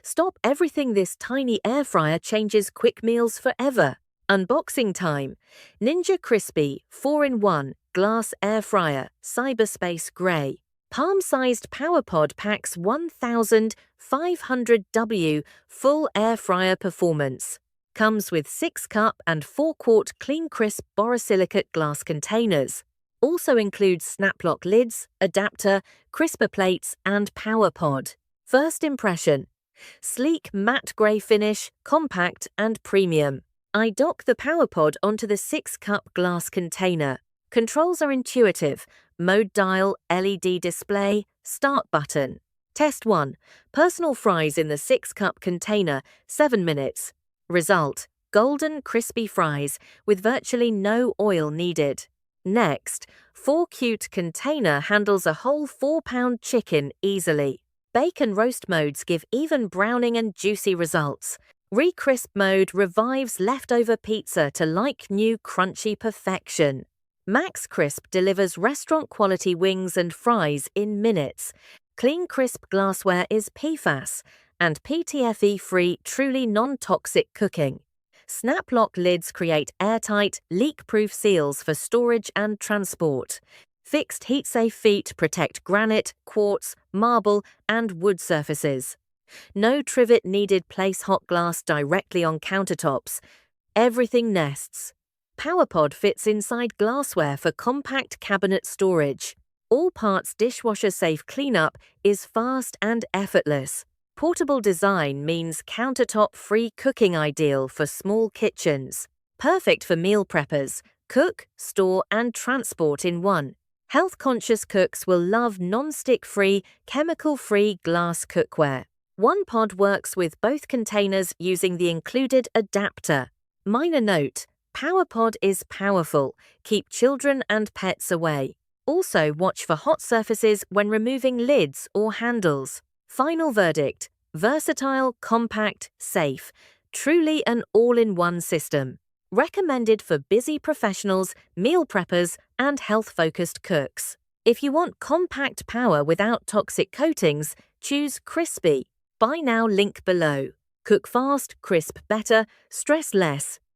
Stop everything this tiny air fryer changes quick meals forever. Unboxing time. Ninja Crispi 4-in-1 glass air fryer, cyberspace grey. Palm-sized PowerPod packs 1500W full air fryer performance. Comes with 6-cup and 4-quart clean crisp borosilicate glass containers. Also includes snap-lock lids, adapter, crisper plates, and PowerPod. First impression. Sleek matte grey finish, compact and premium. I dock the PowerPod onto the 6-cup glass container. Controls are intuitive. Mode dial, LED display, start button. Test 1. Personal fries in the 6-cup container, 7 minutes. Result: golden, crispy fries with virtually no oil needed. Next, 4-cute container handles a whole 4-pound chicken easily. Bake and roast modes give even browning and juicy results. Re-crisp mode revives leftover pizza to like-new crunchy perfection. Max Crisp delivers restaurant-quality wings and fries in minutes. Clean Crisp glassware is PFAS and PTFE-free, truly non-toxic cooking. Snap-lock lids create airtight, leak-proof seals for storage and transport. Fixed heat-safe feet protect granite, quartz, marble, and wood surfaces. No trivet needed. Place hot glass directly on countertops. Everything nests. PowerPod fits inside glassware for compact cabinet storage. All parts dishwasher-safe cleanup is fast and effortless. Portable design means countertop-free cooking, ideal for small kitchens. Perfect for meal preppers. Cook, store, and transport in one. Health-conscious cooks will love non-stick-free, chemical-free glass cookware. One pod works with both containers using the included adapter. Minor note: PowerPod is powerful. Keep children and pets away. Also watch for hot surfaces when removing lids or handles. Final verdict: versatile, compact, safe. Truly an all-in-one system. Recommended for busy professionals, meal preppers, and health-focused cooks. If you want compact power without toxic coatings, choose Crispi. Buy now, link below. Cook fast, crisp better, stress less.